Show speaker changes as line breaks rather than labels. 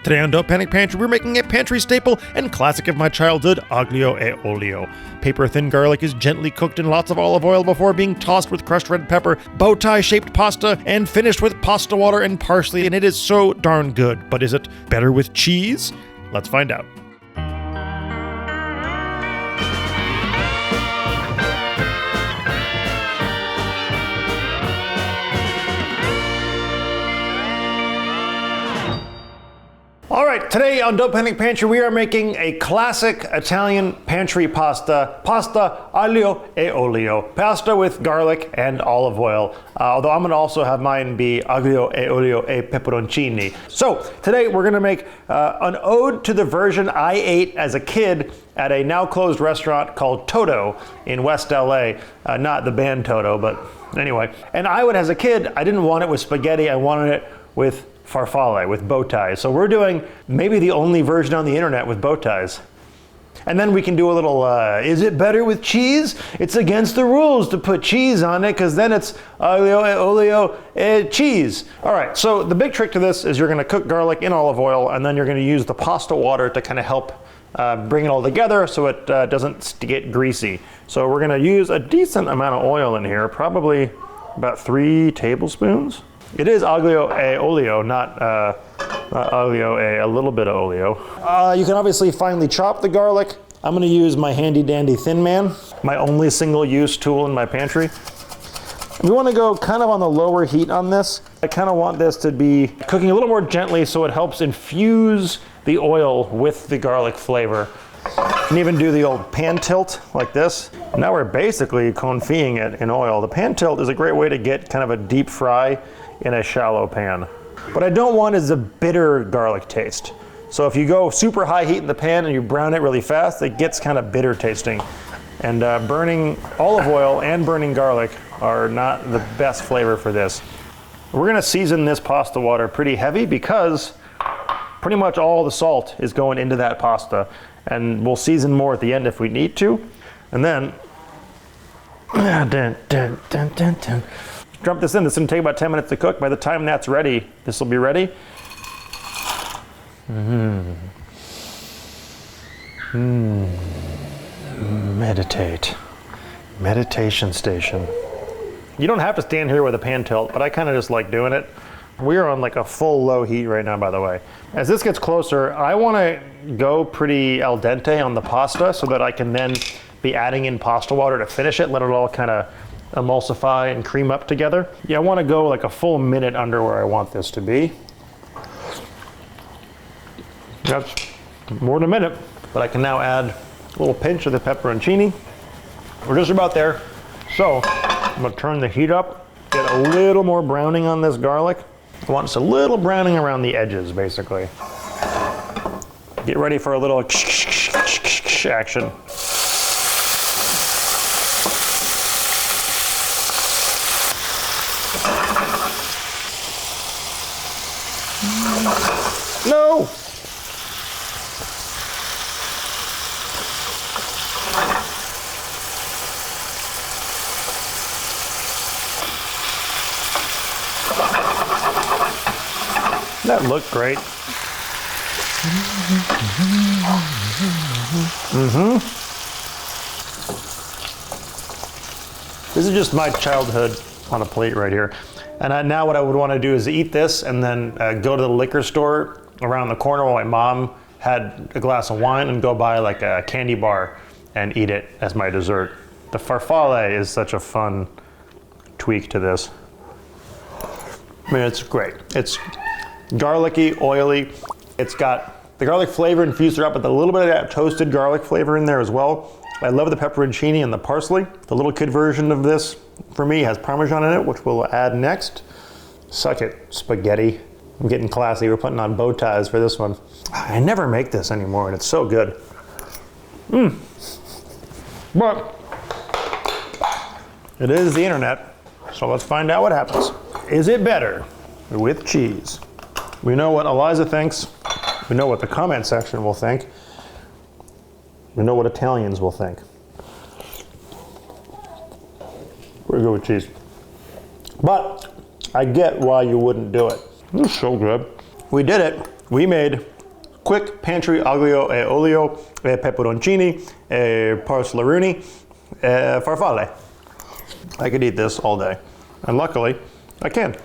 Today on Don't Panic Pantry, we're making a pantry staple and classic of my childhood, Aglio e Olio. Paper-thin garlic is gently cooked in lots of olive oil before being tossed with crushed red pepper, bow tie-shaped pasta, and finished with pasta water and parsley, and it is so darn good. But is it better with cheese? Let's find out. All right, today on Don't Panic Pantry, we are making a classic Italian pantry pasta, pasta aglio e olio, pasta with garlic and olive oil. Although I'm gonna also have mine be aglio e olio e peperoncini. So today we're gonna make an ode to the version I ate as a kid at a now closed restaurant called Toto in West LA. Not the band Toto, but anyway. And I would, as a kid, I didn't want it with spaghetti, I wanted it with farfalle, with bow ties. So we're doing maybe the only version on the internet with bow ties. And then we can do a little, is it better with cheese? It's against the rules to put cheese on it because then it's aglio e olio cheese. All right, so the big trick to this is you're gonna cook garlic in olive oil and then you're gonna use the pasta water to kind of help bring it all together so it doesn't get greasy. So we're gonna use a decent amount of oil in here, probably about 3 tablespoons. It is aglio e olio, not aglio e a little bit of olio. You can obviously finely chop the garlic. I'm gonna use my handy dandy Thin Man, my only single use tool in my pantry. We wanna go kind of on the lower heat on this. I kind of want this to be cooking a little more gently so it helps infuse the oil with the garlic flavor. You can even do the old pan tilt like this. Now we're basically confitting it in oil. The pan tilt is a great way to get kind of a deep fry in a shallow pan. What I don't want is a bitter garlic taste. So if you go super high heat in the pan and you brown it really fast, it gets kind of bitter tasting. And burning olive oil and burning garlic are not the best flavor for this. We're gonna season this pasta water pretty heavy because pretty much all the salt is going into that pasta. And we'll season more at the end if we need to. And then, dump this in. This is gonna take about 10 minutes to cook. By the time that's ready, this will be ready. Meditate. Meditation station. You don't have to stand here with a pan tilt, but I kind of just like doing it. We are on like a full low heat right now, by the way. As this gets closer, I wanna go pretty al dente on the pasta so that I can then be adding in pasta water to finish it, let it all kind of emulsify and cream up together. Yeah, I want to go like a full minute under where I want this to be. That's more than a minute, but I can now add a little pinch of the peperoncini. We're just about there. So I'm gonna turn the heat up, get a little more browning on this garlic. I want just a little browning around the edges, basically. Get ready for a little action. No! That looked great. This is just my childhood on a plate right here. And now what I would want to do is eat this and then go to the liquor store around the corner while my mom had a glass of wine and go buy like a candy bar and eat it as my dessert. The farfalle is such a fun tweak to this. I mean, it's great. It's garlicky, oily. It's got the garlic flavor infused throughout, but a little bit of that toasted garlic flavor in there as well. I love the peperoncini and the parsley. The little kid version of this, for me, has Parmesan in it, which we'll add next. Suck it, spaghetti. I'm getting classy. We're putting on bow ties for this one. I never make this anymore, and it's so good. But it is the internet, so let's find out what happens. Is it better with cheese? We know what Eliza thinks. We know what the comment section will think. We know what Italians will think. We're good with cheese. But I get why you wouldn't do it. It's so good. We did it. we made quick pantry aglio e olio, peperoncini, parsley, farfalle. I could eat this all day, and luckily I can.